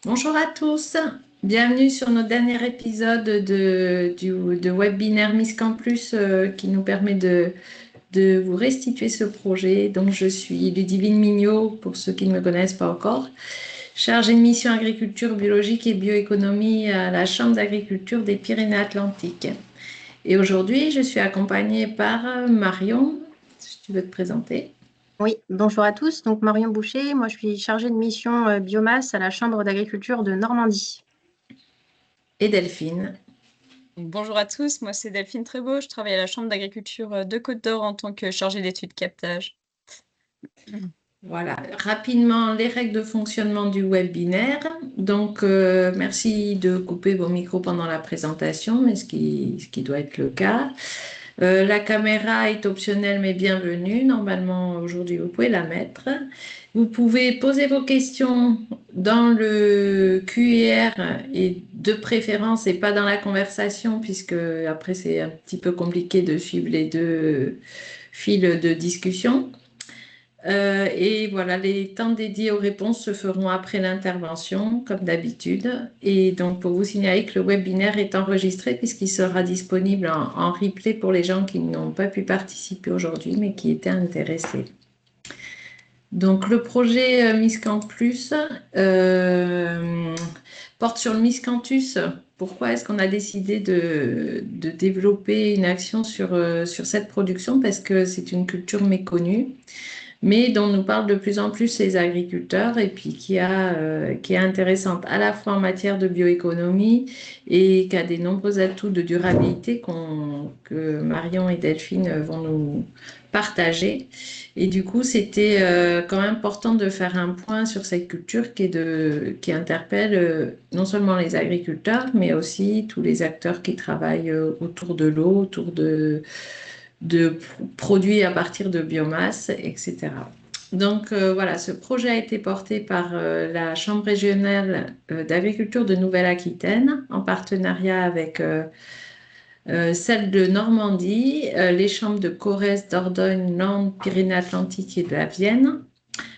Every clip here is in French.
Bonjour à tous, bienvenue sur notre dernier épisode de webinaire Miss Campus qui nous permet de vous restituer ce projet. Donc je suis Ludivine Mignot, pour ceux qui ne me connaissent pas encore, chargée de mission agriculture biologique et bioéconomie à la Chambre d'agriculture des Pyrénées-Atlantiques. Et aujourd'hui, je suis accompagnée par Marion, si tu veux te présenter, Oui, bonjour à tous. Donc Marion Boucher, moi je suis chargée de mission biomasse à la Chambre d'agriculture de Normandie. et Delphine. Bonjour à tous, moi c'est Delphine Trébeau, je travaille à la Chambre d'agriculture de Côte-d'Or en tant que chargée d'études captage. Voilà, rapidement les règles de fonctionnement du webinaire. Donc, merci de couper vos micros pendant la présentation, mais ce qui doit être le cas. La caméra est optionnelle mais bienvenue. Normalement, aujourd'hui, vous pouvez la mettre. Vous pouvez poser vos questions dans le QR et de préférence et pas dans la conversation, puisque après, c'est un petit peu compliqué de suivre les deux fils de discussion. Et voilà, les temps dédiés aux réponses se feront après l'intervention, comme d'habitude. Et donc, pour vous signaler que le webinaire est enregistré puisqu'il sera disponible en replay pour les gens qui n'ont pas pu participer aujourd'hui, mais qui étaient intéressés. Donc, le projet Miscantus porte sur le Miscanthus. Pourquoi est-ce qu'on a décidé de développer une action sur cette production? Parce que c'est une culture méconnue, mais dont nous parlent de plus en plus les agriculteurs et puis qui est intéressante à la fois en matière de bioéconomie et qui a des nombreux atouts de durabilité que Marion et Delphine vont nous partager. Et du coup, c'était quand même important de faire un point sur cette culture qui interpelle non seulement les agriculteurs, mais aussi tous les acteurs qui travaillent autour de l'eau, autour de produits à partir de biomasse, etc. Donc voilà, ce projet a été porté par la Chambre régionale d'agriculture de Nouvelle-Aquitaine en partenariat avec celle de Normandie, les chambres de Corrèze, Dordogne, Landes, Pyrénées-Atlantiques et de la Vienne,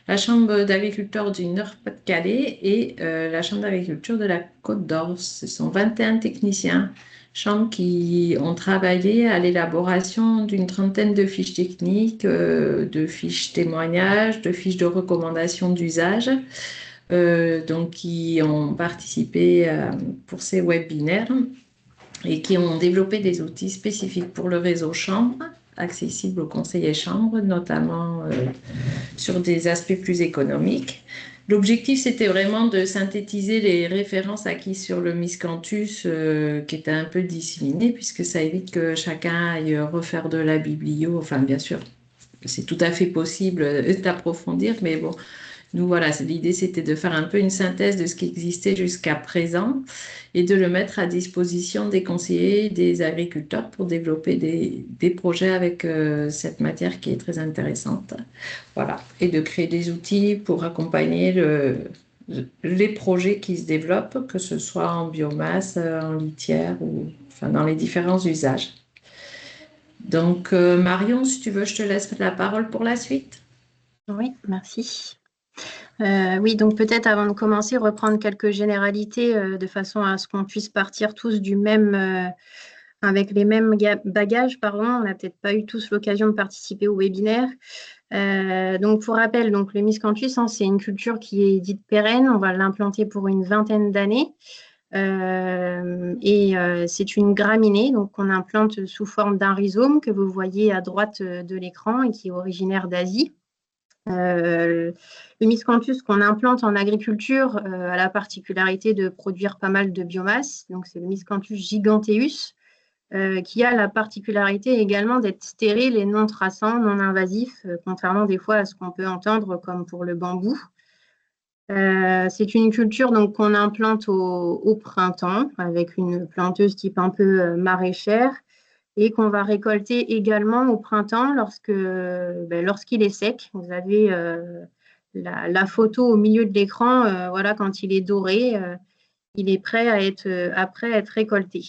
la Chambre d'agriculture du Nord-Pas-de-Calais et la Chambre d'agriculture de la Côte d'Or. Ce sont 21 techniciens, chambres qui ont travaillé à l'élaboration d'une trentaine de fiches techniques, de fiches témoignages, de fiches de recommandation d'usage, donc qui ont participé pour ces webinaires et qui ont développé des outils spécifiques pour le réseau chambre, accessibles aux conseillers chambres, notamment sur des aspects plus économiques. L'objectif, c'était vraiment de synthétiser les références acquises sur le miscanthus, qui étaient un peu disséminées, puisque ça évite que chacun aille refaire de la biblio. Enfin, bien sûr, c'est tout à fait possible d'approfondir, mais bon, nous, voilà, l'idée, c'était de faire un peu une synthèse de ce qui existait jusqu'à présent et de le mettre à disposition des conseillers, des agriculteurs pour développer des projets avec cette matière qui est très intéressante. Voilà, et de créer des outils pour accompagner les projets qui se développent, que ce soit en biomasse, en litière ou enfin, dans les différents usages. Donc, Marion, si tu veux, je te laisse la parole pour la suite. Oui, merci. Oui, donc peut-être avant de commencer, reprendre quelques généralités de façon à ce qu'on puisse partir tous du même, avec les mêmes bagages, pardon. On n'a peut-être pas eu tous l'occasion de participer au webinaire. Donc, pour rappel, donc, le miscanthus, hein, c'est une culture qui est dite pérenne. On va l'implanter pour une vingtaine d'années. C'est une graminée, donc on implante sous forme d'un rhizome que vous voyez à droite de l'écran et qui est originaire d'Asie. Le miscanthus qu'on implante en agriculture a la particularité de produire pas mal de biomasse. Donc c'est le miscanthus giganteus qui a la particularité également d'être stérile et non traçant, non invasif, contrairement des fois à ce qu'on peut entendre comme pour le bambou. C'est une culture donc qu'on implante au printemps avec une planteuse type un peu maraîchère et qu'on va récolter également au printemps lorsqu'il est sec. Vous avez la photo au milieu de l'écran, voilà, quand il est doré, il est prêt à être récolté.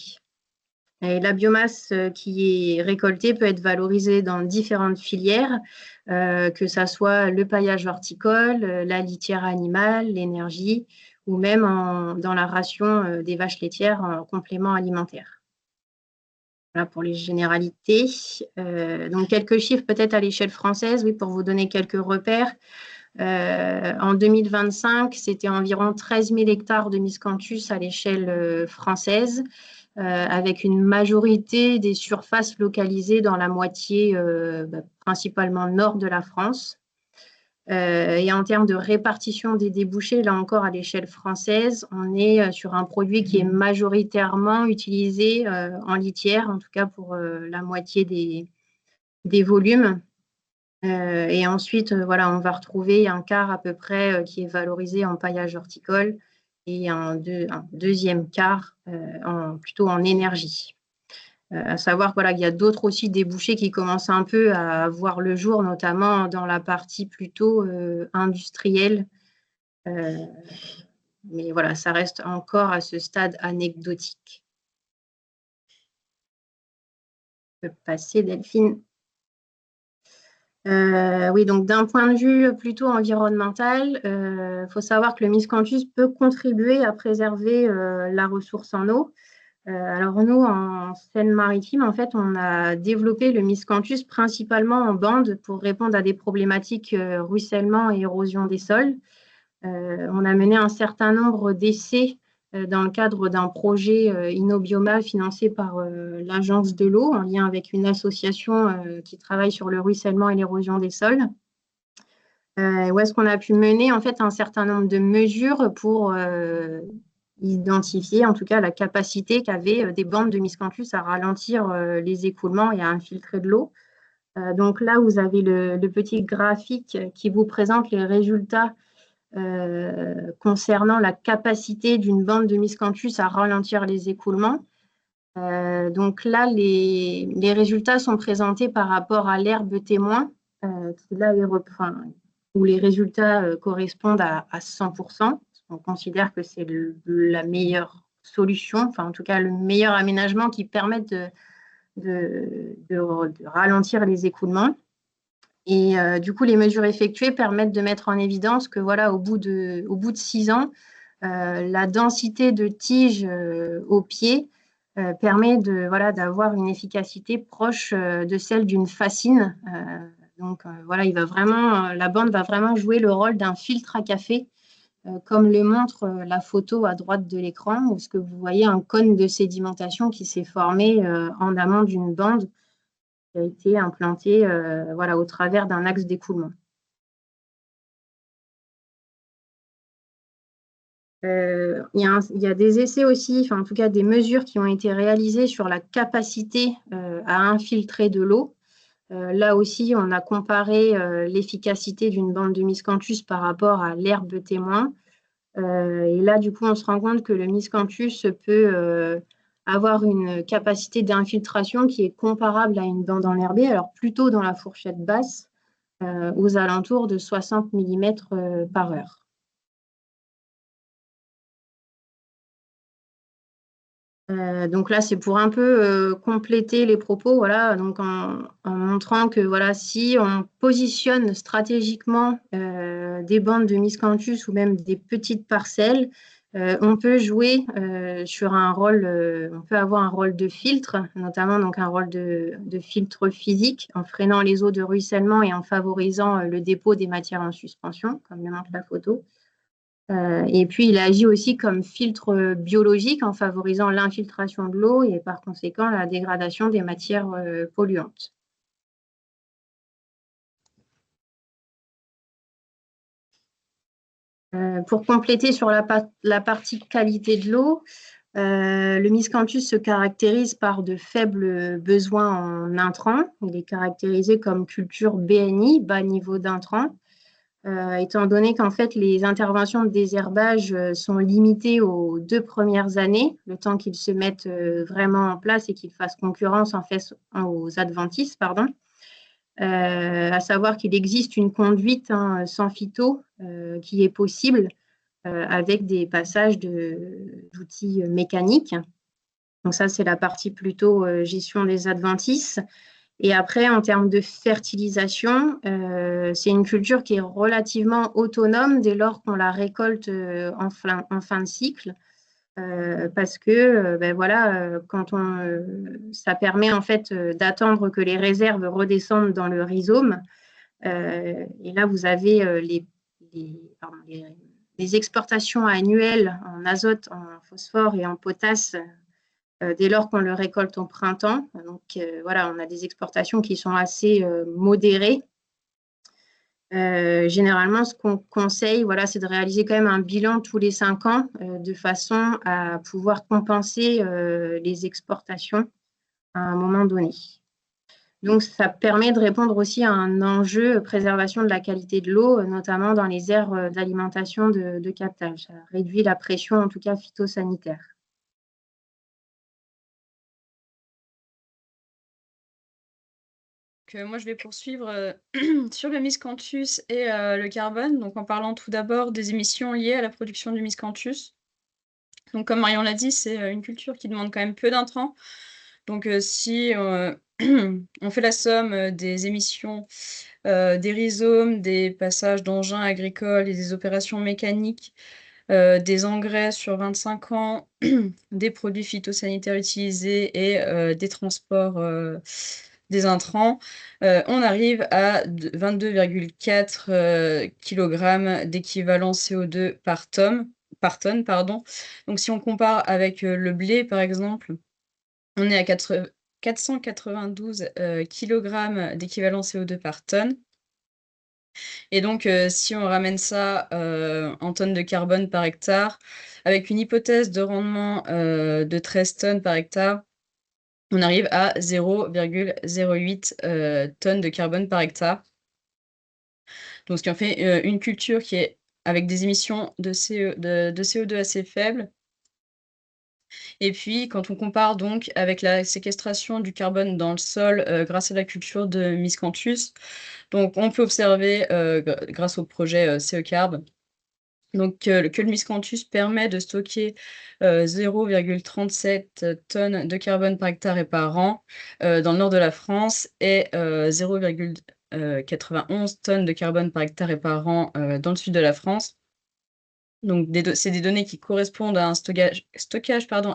Et la biomasse qui est récoltée peut être valorisée dans différentes filières, que ça soit le paillage horticole, la litière animale, l'énergie ou même dans la ration des vaches laitières en complément alimentaire. Voilà pour les généralités. Donc, quelques chiffres peut-être à l'échelle française, oui, pour vous donner quelques repères. En 2025, c'était environ 13 000 hectares de miscanthus à l'échelle française, avec une majorité des surfaces localisées dans la moitié principalement nord de la France. Et en termes de répartition des débouchés, là encore à l'échelle française, on est sur un produit qui est majoritairement utilisé en litière, en tout cas pour la moitié des volumes. Et ensuite, voilà, on va retrouver un quart à peu près qui est valorisé en paillage horticole et un deuxième quart plutôt en énergie. À savoir voilà, qu'il y a d'autres aussi débouchés qui commencent un peu à voir le jour, notamment dans la partie plutôt industrielle. Mais voilà, ça reste encore à ce stade anecdotique. Je peux passer, Delphine. Oui, donc d'un point de vue plutôt environnemental, faut savoir que le miscanthus peut contribuer à préserver la ressource en eau. Alors nous, en Seine-Maritime, en fait, on a développé le miscanthus principalement en bande pour répondre à des problématiques ruissellement et érosion des sols. On a mené un certain nombre d'essais dans le cadre d'un projet InnoBioma financé par l'Agence de l'eau en lien avec une association qui travaille sur le ruissellement et l'érosion des sols. Où est-ce qu'on a pu mener en fait un certain nombre de mesures pour identifier en tout cas la capacité qu'avaient des bandes de miscanthus à ralentir les écoulements et à infiltrer de l'eau. Donc là, vous avez le petit graphique qui vous présente les résultats concernant la capacité d'une bande de miscanthus à ralentir les écoulements. Donc là, les résultats sont présentés par rapport à l'herbe témoin, qui là est où les résultats correspondent à 100%. On considère que c'est la meilleure solution, enfin en tout cas le meilleur aménagement qui permette de ralentir les écoulements. Et du coup, les mesures effectuées permettent de mettre en évidence que voilà, au bout de 6 ans, la densité de tiges au pied permet d'avoir une efficacité proche de celle d'une fascine. Donc voilà, la bande va vraiment jouer le rôle d'un filtre à café, comme le montre la photo à droite de l'écran, où vous voyez un cône de sédimentation qui s'est formé en amont d'une bande qui a été implantée au travers d'un axe d'écoulement. Il y a des essais aussi, en tout cas des mesures qui ont été réalisées sur la capacité à infiltrer de l'eau. Là aussi, on a comparé l'efficacité d'une bande de miscanthus par rapport à l'herbe témoin. Et là, du coup, on se rend compte que le miscanthus peut avoir une capacité d'infiltration qui est comparable à une bande enherbée, alors plutôt dans la fourchette basse, aux alentours de 60 mm par heure. Donc là, c'est pour un peu compléter les propos, voilà, donc en montrant que voilà, si on positionne stratégiquement des bandes de miscanthus ou même des petites parcelles, on peut jouer sur un rôle, on peut avoir un rôle de filtre, notamment donc un rôle de filtre physique en freinant les eaux de ruissellement et en favorisant le dépôt des matières en suspension, comme le montre la photo. Et puis, il agit aussi comme filtre biologique en favorisant l'infiltration de l'eau et par conséquent la dégradation des matières polluantes. Pour compléter sur la partie qualité de l'eau, le miscanthus se caractérise par de faibles besoins en intrants. Il est caractérisé comme culture BNI, bas niveau d'intrants. Étant donné qu'en fait, les interventions de désherbage sont limitées aux 2 premières années, le temps qu'ils se mettent vraiment en place et qu'ils fassent concurrence en fait, aux adventices, pardon. À savoir qu'il existe une conduite sans phyto qui est possible avec des passages d'outils mécaniques. Donc ça, c'est la partie plutôt gestion des adventices. Et après, en termes de fertilisation, c'est une culture qui est relativement autonome dès lors qu'on la récolte en fin de cycle. Parce que ben voilà, ça permet en fait d'attendre que les réserves redescendent dans le rhizome. Et là, vous avez les exportations annuelles en azote, en phosphore et en potasse dès lors qu'on le récolte au printemps. Donc voilà, on a des exportations qui sont assez modérées. Généralement, ce qu'on conseille, voilà, c'est de réaliser quand même un bilan tous les 5 ans de façon à pouvoir compenser les exportations à un moment donné. Donc, ça permet de répondre aussi à un enjeu préservation de la qualité de l'eau, notamment dans les aires d'alimentation de captage. Ça réduit la pression, en tout cas phytosanitaire. Moi, je vais poursuivre sur le miscanthus et le carbone, donc en parlant tout d'abord des émissions liées à la production du miscanthus. Donc, comme Marion l'a dit, c'est une culture qui demande quand même peu d'intrants. Donc, si on fait la somme des émissions des rhizomes, des passages d'engins agricoles et des opérations mécaniques, des engrais sur 25 ans, des produits phytosanitaires utilisés et des transports des intrants, on arrive à 22,4 kg d'équivalent CO2 par tonne. Pardon. Donc, si on compare avec le blé, par exemple, on est à 492 kg d'équivalent CO2 par tonne. Et donc, si on ramène ça en tonnes de carbone par hectare, avec une hypothèse de rendement de 13 tonnes par hectare, on arrive à 0,08 tonnes de carbone par hectare. Donc, ce qui en fait une culture qui est avec des émissions de CO2 assez faibles. Et puis, quand on compare donc avec la séquestration du carbone dans le sol grâce à la culture de miscanthus, donc on peut observer, grâce au projet CECARB, donc que le miscanthus permet de stocker 0,37 tonnes de carbone par hectare et par an dans le nord de la France et 0,91 tonnes de carbone par hectare et par an dans le sud de la France. Donc c'est des données qui correspondent à un stockage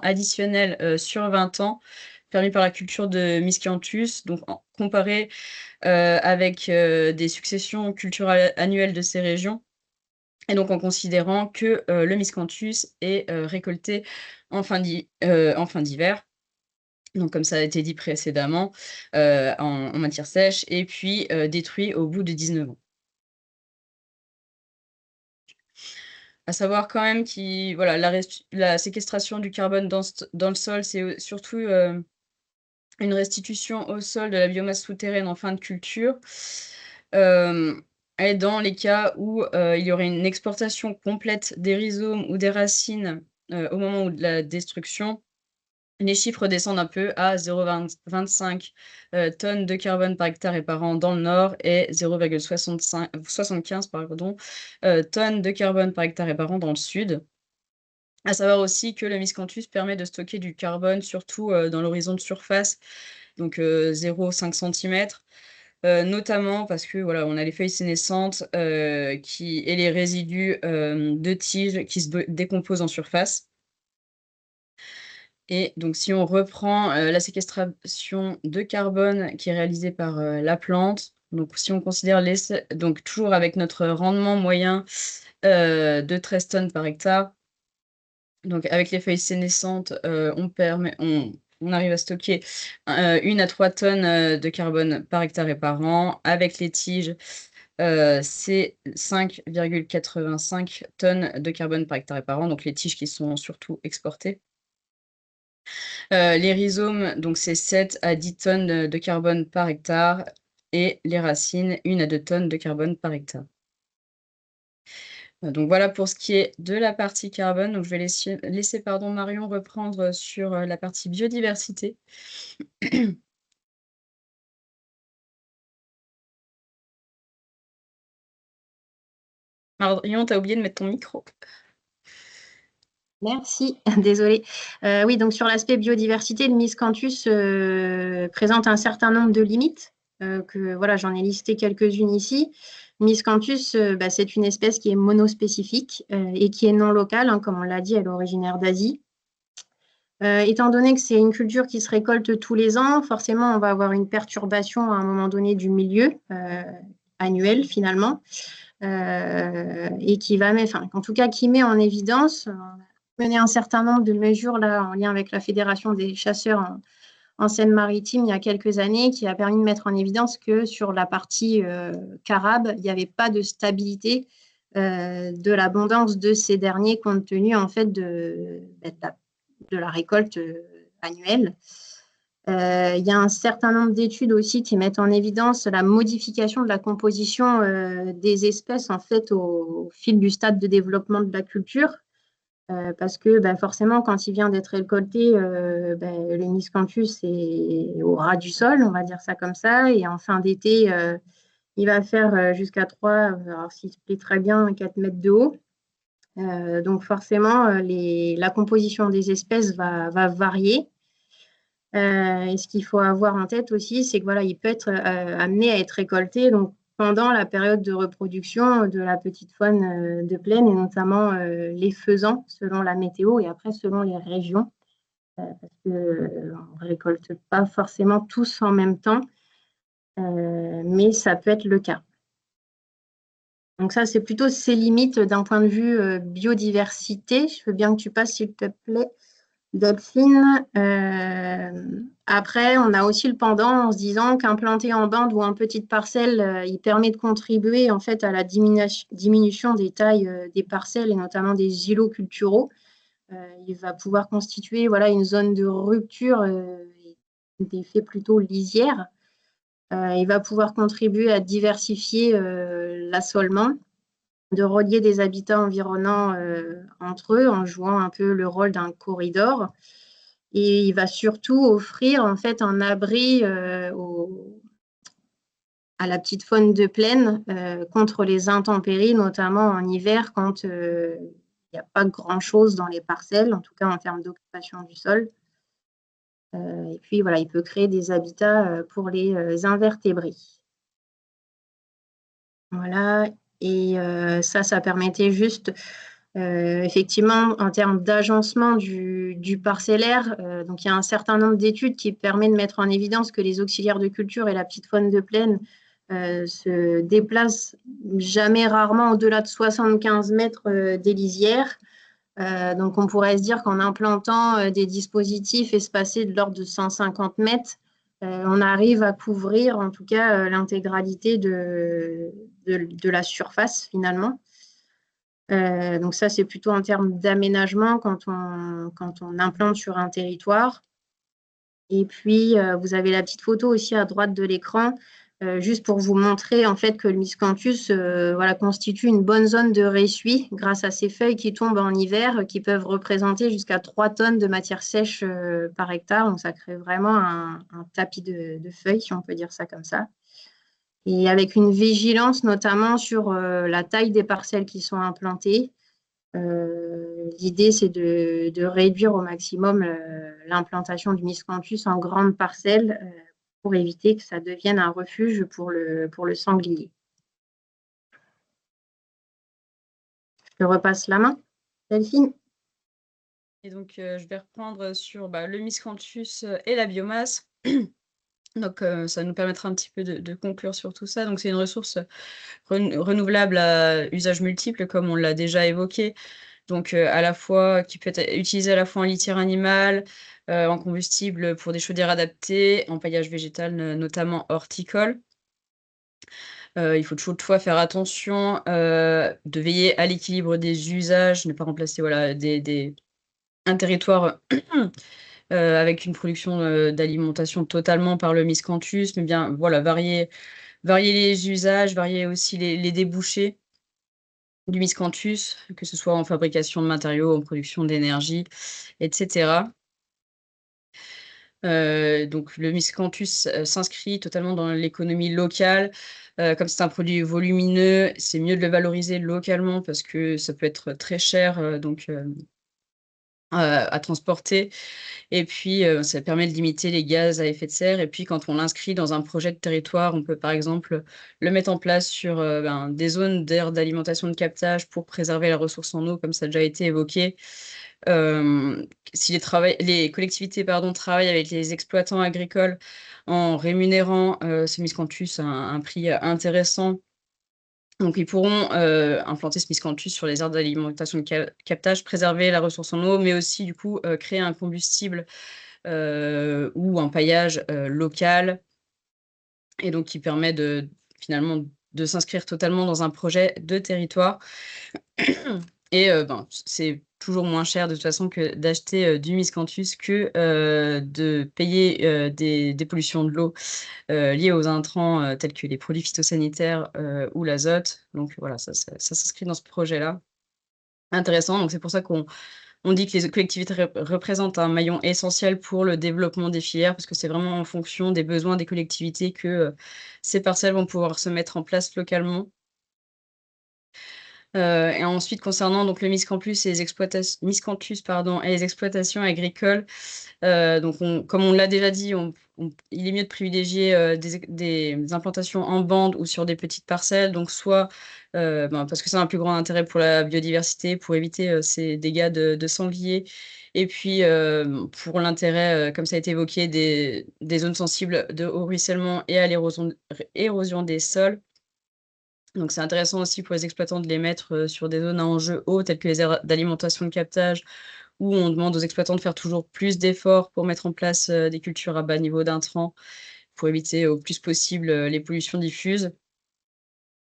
additionnel sur 20 ans permis par la culture de miscanthus, donc comparé avec des successions culturelles annuelles de ces régions. Et donc en considérant que le miscanthus est récolté en fin d'hiver, donc comme ça a été dit précédemment, en matière sèche, et puis détruit au bout de 19 ans. À savoir quand même voilà, la séquestration du carbone dans le sol, c'est surtout une restitution au sol de la biomasse souterraine en fin de culture. Et dans les cas où il y aurait une exportation complète des rhizomes ou des racines au moment de la destruction, les chiffres descendent un peu à 0,25 tonnes de carbone par hectare et par an dans le nord et 0,75 tonnes de carbone par hectare et par an dans le sud. À savoir aussi que le miscanthus permet de stocker du carbone, surtout dans l'horizon de surface, donc 0,5 cm, notamment parce que voilà, on a les feuilles sénescentes et les résidus de tiges qui se décomposent en surface. Et donc, si on reprend la séquestration de carbone qui est réalisée par la plante, donc si on considère donc toujours avec notre rendement moyen de 13 tonnes par hectare, donc avec les feuilles sénescentes, on arrive à stocker 1 à 3 tonnes de carbone par hectare et par an. Avec les tiges, c'est 5,85 tonnes de carbone par hectare et par an, donc les tiges qui sont surtout exportées. Les rhizomes, donc c'est 7 à 10 tonnes de carbone par hectare et les racines, 1 à 2 tonnes de carbone par hectare. Donc voilà pour ce qui est de la partie carbone. Donc je vais laisser Marion reprendre sur la partie biodiversité. Marion, tu as oublié de mettre ton micro. Merci, désolée. Oui, donc sur l'aspect biodiversité, le miscanthus présente un certain nombre de limites. Que voilà, j'en ai listé quelques-unes ici. Miscanthus, bah, c'est une espèce qui est monospécifique et qui est non locale, hein, comme on l'a dit, elle est originaire d'Asie. Étant donné que c'est une culture qui se récolte tous les ans, forcément, on va avoir une perturbation à un moment donné du milieu annuel finalement, et qui va, enfin, en tout cas, qui met en évidence, mené un certain nombre de mesures là en lien avec la Fédération des chasseurs en Seine-Maritime il y a quelques années, qui a permis de mettre en évidence que sur la partie carabe, il n'y avait pas de stabilité de l'abondance de ces derniers compte tenu en fait de la récolte annuelle. Il y a un certain nombre d'études aussi qui mettent en évidence la modification de la composition des espèces en fait au fil du stade de développement de la culture. Parce que forcément, quand il vient d'être récolté, le miscanthus est au ras du sol, on va dire ça comme ça, et en fin d'été, il va faire jusqu'à 3, alors s'il se plaît très bien, 4 mètres de haut. Donc forcément, la composition des espèces va varier. Et ce qu'il faut avoir en tête aussi, c'est que voilà, il peut être amené à être récolté donc, pendant la période de reproduction de la petite faune de plaine et notamment les faisans selon la météo et après selon les régions. Parce qu'on ne récolte pas forcément tous en même temps, mais ça peut être le cas. Donc ça, c'est plutôt ses limites d'un point de vue biodiversité. Je veux bien que tu passes, s'il te plaît. Delphine. Après, on a aussi le pendant en se disant qu'implanter en bande ou en petite parcelle, il permet de contribuer en fait à la diminution des tailles des parcelles et notamment des îlots culturaux. Il va pouvoir constituer voilà, une zone de rupture d'effet plutôt lisière. Il va pouvoir contribuer à diversifier l'assolement, de relier des habitats environnants entre eux en jouant un peu le rôle d'un corridor. Et il va surtout offrir en fait un abri à la petite faune de plaine contre les intempéries, notamment en hiver quand il n'y a pas grand-chose dans les parcelles, en tout cas en termes d'occupation du sol. Et puis voilà, il peut créer des habitats pour les invertébrés. Voilà, et ça permettait juste effectivement, en termes d'agencement du parcellaire, donc il y a un certain nombre d'études qui permettent de mettre en évidence que les auxiliaires de culture et la petite faune de plaine se déplacent jamais rarement au-delà de 75 mètres des lisières. Donc on pourrait se dire qu'en implantant des dispositifs espacés de l'ordre de 150 mètres, on arrive à couvrir en tout cas l'intégralité de la surface finalement. Donc ça, c'est plutôt en termes d'aménagement quand on implante sur un territoire. Et puis, vous avez la petite photo aussi à droite de l'écran, juste pour vous montrer en fait que le miscanthus voilà, constitue une bonne zone de ressuie grâce à ses feuilles qui tombent en hiver, qui peuvent représenter jusqu'à 3 tonnes de matière sèche par hectare. Donc ça crée vraiment un tapis de feuilles, si on peut dire ça comme ça. Et avec une vigilance notamment sur la taille des parcelles qui sont implantées. L'idée, c'est de réduire au maximum l'implantation du miscanthus en grandes parcelles pour éviter que ça devienne un refuge pour le sanglier. Je te repasse la main, Delphine. Et donc, je vais reprendre sur le miscanthus et la biomasse. Donc, ça nous permettra un petit peu de conclure sur tout ça. Donc, c'est une ressource renouvelable à usage multiple, comme on l'a déjà évoqué. Donc, à la fois, qui peut être utilisée à la fois en litière animale, en combustible pour des chaudières adaptées, en paillage végétal, notamment horticole. Il faut toutefois faire attention, de veiller à l'équilibre des usages, ne pas remplacer voilà, un territoire avec une production d'alimentation totalement par le miscanthus, mais bien voilà, varier les usages, varier aussi les débouchés du miscanthus, que ce soit en fabrication de matériaux, en production d'énergie, etc. Donc le miscanthus s'inscrit totalement dans l'économie locale. Comme c'est un produit volumineux, c'est mieux de le valoriser localement parce que ça peut être très cher. Donc à transporter. Et puis, ça permet de limiter les gaz à effet de serre. Et puis, quand on l'inscrit dans un projet de territoire, on peut, par exemple, le mettre en place sur des zones d'aire d'alimentation de captage pour préserver la ressource en eau, comme ça a déjà été évoqué. Si les collectivités travaillent avec les exploitants agricoles en rémunérant ce miscanthus à un prix intéressant, donc ils pourront implanter ce miscanthus sur les aires d'alimentation de captage, préserver la ressource en eau, mais aussi du coup créer un combustible ou un paillage local, et donc qui permet finalement de s'inscrire totalement dans un projet de territoire. Et c'est toujours moins cher de toute façon que d'acheter du miscanthus que de payer des pollutions de l'eau liées aux intrants tels que les produits phytosanitaires ou l'azote. Donc voilà, ça s'inscrit dans ce projet-là. Intéressant, donc c'est pour ça qu'on dit que les collectivités représentent un maillon essentiel pour le développement des filières, parce que c'est vraiment en fonction des besoins des collectivités que ces parcelles vont pouvoir se mettre en place localement. Et ensuite, concernant donc le miscanthus et les exploitations agricoles, donc comme on l'a déjà dit, il est mieux de privilégier des implantations en bande ou sur des petites parcelles, donc soit parce que ça a un plus grand intérêt pour la biodiversité, pour éviter ces dégâts de sangliers, et puis pour l'intérêt, comme ça a été évoqué, des zones sensibles de haut ruissellement et à l'érosion des sols. Donc c'est intéressant aussi pour les exploitants de les mettre sur des zones à enjeux hauts, telles que les aires d'alimentation de captage, où on demande aux exploitants de faire toujours plus d'efforts pour mettre en place des cultures à bas niveau d'intrants, pour éviter au plus possible les pollutions diffuses.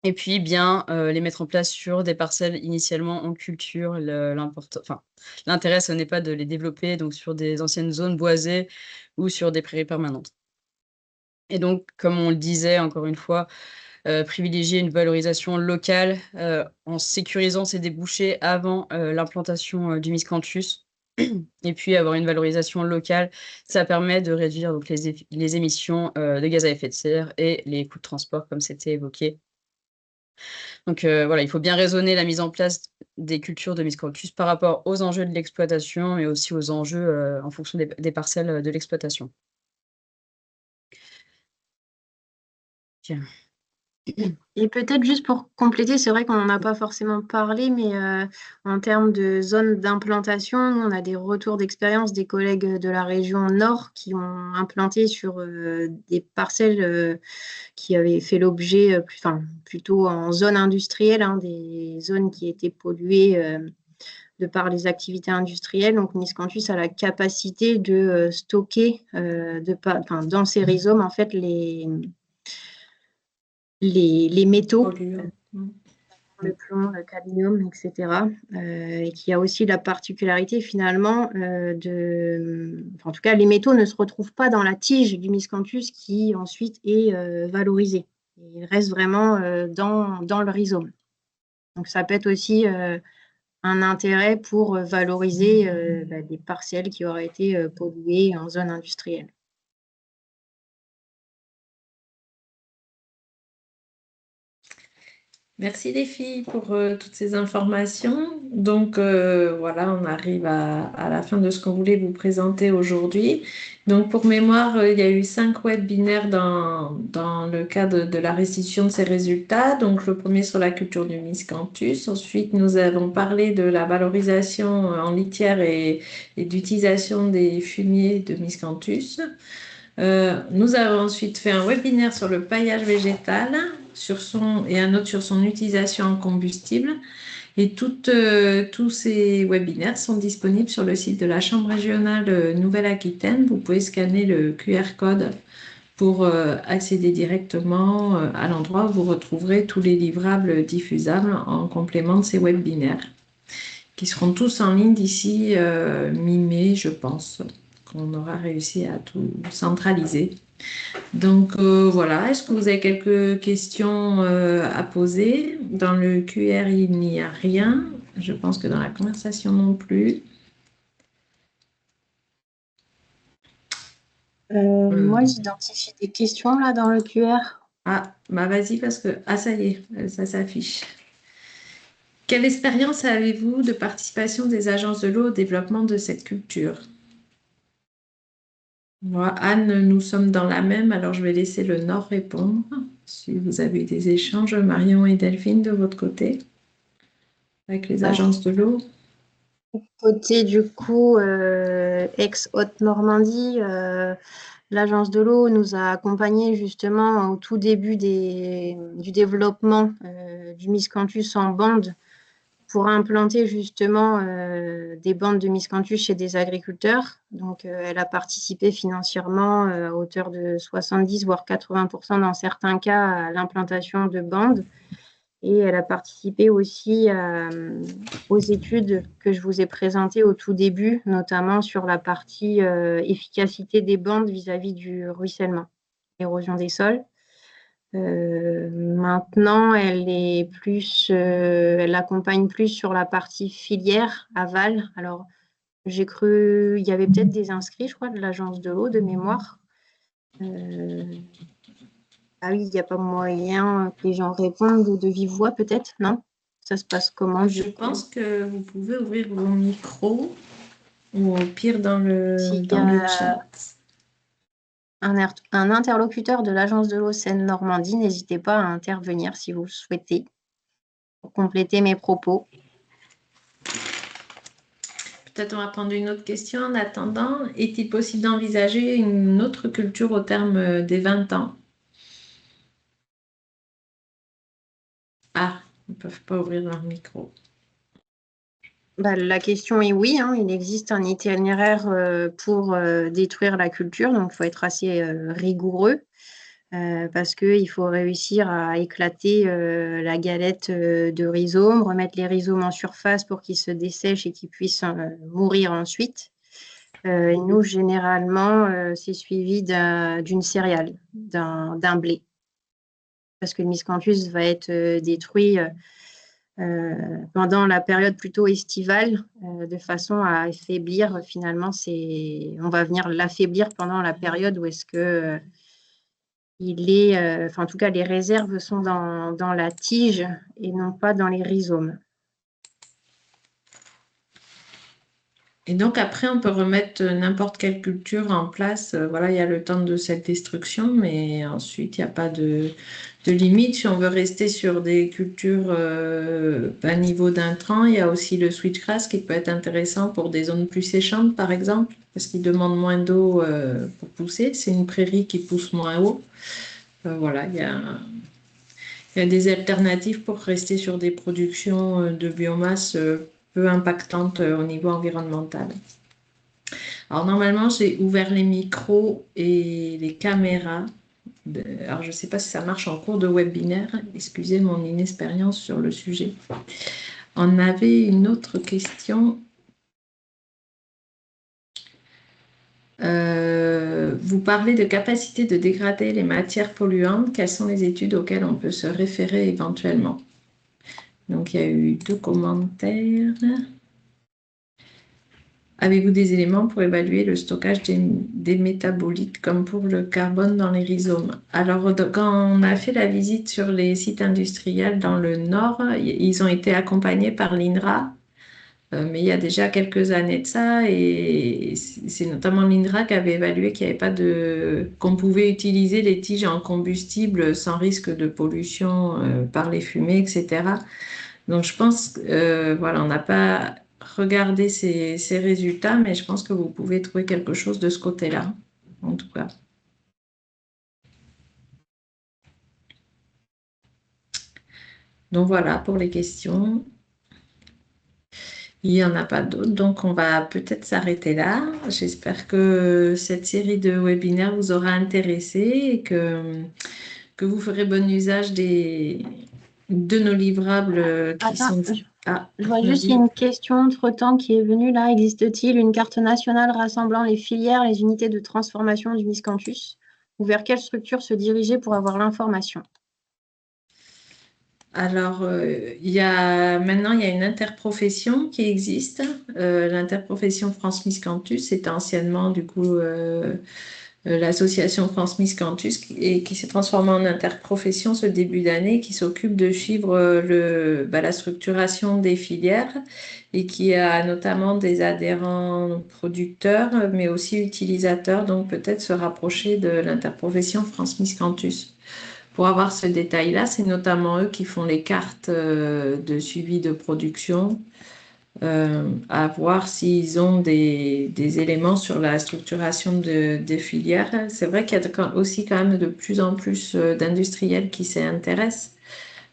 Et puis bien les mettre en place sur des parcelles initialement en culture. L'intérêt, ce n'est pas de les développer donc sur des anciennes zones boisées ou sur des prairies permanentes. Et donc, comme on le disait encore une fois, privilégier une valorisation locale en sécurisant ses débouchés avant l'implantation du miscanthus. Et puis avoir une valorisation locale, ça permet de réduire donc les émissions de gaz à effet de serre et les coûts de transport, comme c'était évoqué. Donc voilà, il faut bien raisonner la mise en place des cultures de miscanthus par rapport aux enjeux de l'exploitation, mais aussi aux enjeux en fonction des parcelles de l'exploitation. Tiens. Et peut-être juste pour compléter, c'est vrai qu'on n'en a pas forcément parlé, mais en termes de zones d'implantation, on a des retours d'expérience des collègues de la région Nord qui ont implanté sur des parcelles qui avaient fait l'objet, plutôt en zone industrielle, hein, des zones qui étaient polluées de par les activités industrielles. Donc, Miscanthus a la capacité de stocker dans ses rhizomes, en fait, les métaux, le plomb, le cadmium, etc. Et qui a aussi la particularité finalement en tout cas, les métaux ne se retrouvent pas dans la tige du miscanthus qui ensuite est valorisé. Il reste vraiment dans le rhizome. Donc, ça peut être aussi un intérêt pour valoriser des parcelles qui auraient été polluées en zone industrielle. Merci les filles pour toutes ces informations. Donc voilà, on arrive à la fin de ce qu'on voulait vous présenter aujourd'hui. Donc pour mémoire, il y a eu 5 webinaires dans le cadre de la restitution de ces résultats. Donc le premier sur la culture du miscanthus. Ensuite, nous avons parlé de la valorisation en litière et d'utilisation des fumiers de miscanthus. Nous avons ensuite fait un webinaire sur le paillage végétal et un autre sur son utilisation en combustible. Et tous ces webinaires sont disponibles sur le site de la Chambre régionale Nouvelle-Aquitaine. Vous pouvez scanner le QR code pour accéder directement à l'endroit où vous retrouverez tous les livrables diffusables en complément de ces webinaires, qui seront tous en ligne d'ici mi-mai, je pense, qu'on aura réussi à tout centraliser. Donc voilà, est-ce que vous avez quelques questions à poser? Dans le QR, il n'y a rien. Je pense que dans la conversation non plus. Moi, j'identifie des questions là dans le QR. Ah, bah vas-y parce que... Ah, ça y est, ça s'affiche. Quelle expérience avez-vous de participation des agences de l'eau au développement de cette culture? Moi, Anne, nous sommes dans la même, alors je vais laisser le Nord répondre. Si vous avez eu des échanges, Marion et Delphine, de votre côté, avec les agences de l'eau. Côté du coup, ex-Haute-Normandie, l'agence de l'eau nous a accompagnés justement au tout début du développement du miscanthus en bande pour implanter justement des bandes de miscanthus chez des agriculteurs. Donc, elle a participé financièrement à hauteur de 70 voire 80% dans certains cas à l'implantation de bandes. Et elle a participé aussi aux études que je vous ai présentées au tout début, notamment sur la partie efficacité des bandes vis-à-vis du ruissellement, l'érosion des sols. Maintenant, elle accompagne plus sur la partie filière, aval. Alors, j'ai cru, il y avait peut-être des inscrits, je crois, de l'agence de l'eau de mémoire. Ah oui, il n'y a pas moyen que les gens répondent de vive voix, peut-être, non? Ça se passe comment? Je pense que vous pouvez ouvrir vos micros ou au pire dans le chat. Un interlocuteur de l'agence de l'eau Seine-Normandie, n'hésitez pas à intervenir si vous le souhaitez pour compléter mes propos. Peut-être on va prendre une autre question en attendant. Est-il possible d'envisager une autre culture au terme des 20 ans? Ah, ils ne peuvent pas ouvrir leur micro. La question est oui, hein, il existe un itinéraire pour détruire la culture, donc il faut être assez rigoureux parce qu'il faut réussir à éclater la galette de rhizomes, remettre les rhizomes en surface pour qu'ils se dessèchent et qu'ils puissent mourir ensuite. Et nous, généralement, c'est suivi d'une céréale, d'un blé, parce que le miscanthus va être détruit pendant la période plutôt estivale, de façon à affaiblir finalement, on va venir l'affaiblir pendant la période où est-ce que en tout cas, les réserves sont dans la tige et non pas dans les rhizomes. Et donc après, on peut remettre n'importe quelle culture en place. Voilà, il y a le temps de cette destruction, mais ensuite, il n'y a pas de limite. Si on veut rester sur des cultures à niveau d'intrants, il y a aussi le switchgrass qui peut être intéressant pour des zones plus séchantes, par exemple, parce qu'il demande moins d'eau pour pousser. C'est une prairie qui pousse moins haut. Voilà, il y a des alternatives pour rester sur des productions de biomasse peu impactantes au niveau environnemental. Alors normalement, j'ai ouvert les micros et les caméras. Alors je ne sais pas si ça marche en cours de webinaire. Excusez mon inexpérience sur le sujet. On avait une autre question. Vous parlez de capacité de dégrader les matières polluantes. Quelles sont les études auxquelles on peut se référer éventuellement? Donc il y a eu 2 commentaires. Avez-vous des éléments pour évaluer le stockage des métabolites comme pour le carbone dans les rhizomes? Alors, quand on a fait la visite sur les sites industriels dans le Nord, ils ont été accompagnés par l'INRA, mais il y a déjà quelques années de ça, et c'est notamment l'INRA qui avait évalué qu'il n'y avait pas qu'on pouvait utiliser les tiges en combustible sans risque de pollution par les fumées, etc. Donc, je pense, voilà, on n'a pas regardé ces résultats, mais je pense que vous pouvez trouver quelque chose de ce côté-là, en tout cas. Donc, voilà pour les questions. Il n'y en a pas d'autres, donc on va peut-être s'arrêter là. J'espère que cette série de webinaires vous aura intéressé et que vous ferez bon usage de nos livrables qui sont... Je vois juste une question entre-temps qui est venue là. Existe-t-il une carte nationale rassemblant les filières, les unités de transformation du miscanthus? Ou vers quelle structure se diriger pour avoir l'information? Alors, maintenant, il y a une interprofession qui existe. L'interprofession France Miscanthus, c'était anciennement, du coup, l'association France Miscanthus qui s'est transformée en interprofession ce début d'année, qui s'occupe de suivre la structuration des filières et qui a notamment des adhérents producteurs, mais aussi utilisateurs, donc peut-être se rapprocher de l'interprofession France Miscanthus. Pour avoir ce détail-là, c'est notamment eux qui font les cartes de suivi de production, à voir s'ils ont des éléments sur la structuration des filières. C'est vrai qu'il y a aussi quand même de plus en plus d'industriels qui s'y intéressent.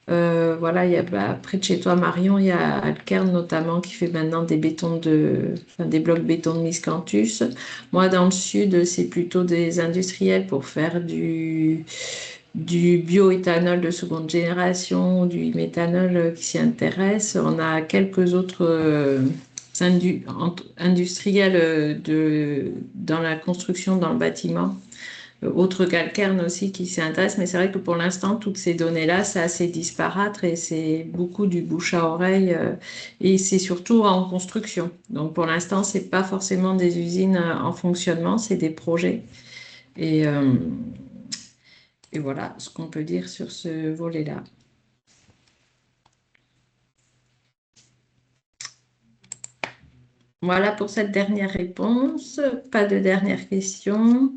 Voilà, il y a près de chez toi, Marion, il y a Alkern notamment qui fait maintenant des des blocs béton de Miscanthus. Moi, dans le sud, c'est plutôt des industriels pour faire du bioéthanol de seconde génération, du méthanol qui s'y intéressent. On a quelques autres industriels dans la construction, dans le bâtiment, autres qu'Alkern aussi qui s'y intéressent. Mais c'est vrai que pour l'instant, toutes ces données-là, c'est assez disparate et c'est beaucoup du bouche à oreille et c'est surtout en construction. Donc pour l'instant, c'est pas forcément des usines en fonctionnement, c'est des projets. Et voilà ce qu'on peut dire sur ce volet-là. Voilà pour cette dernière réponse. Pas de dernière question.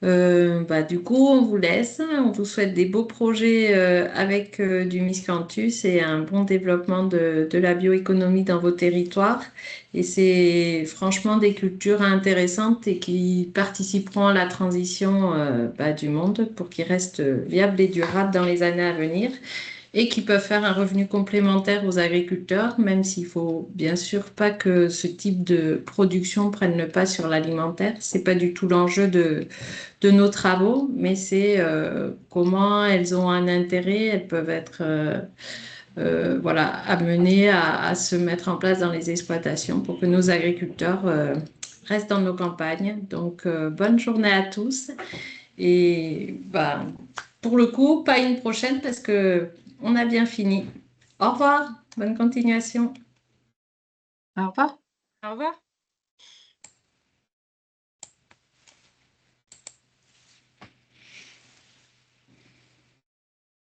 Du coup, on vous laisse. On vous souhaite des beaux projets avec du Miscanthus et un bon développement de la bioéconomie dans vos territoires. Et c'est franchement des cultures intéressantes et qui participeront à la transition du monde pour qu'il reste viable et durable dans les années à venir et qui peuvent faire un revenu complémentaire aux agriculteurs, même s'il faut bien sûr pas que ce type de production prenne le pas sur l'alimentaire. C'est pas du tout l'enjeu de nos travaux, mais c'est comment elles ont un intérêt, elles peuvent être amenées à se mettre en place dans les exploitations pour que nos agriculteurs restent dans nos campagnes. Donc, bonne journée à tous. Et pour le coup, pas une prochaine parce que on a bien fini. Au revoir, bonne continuation. Au revoir. Au revoir.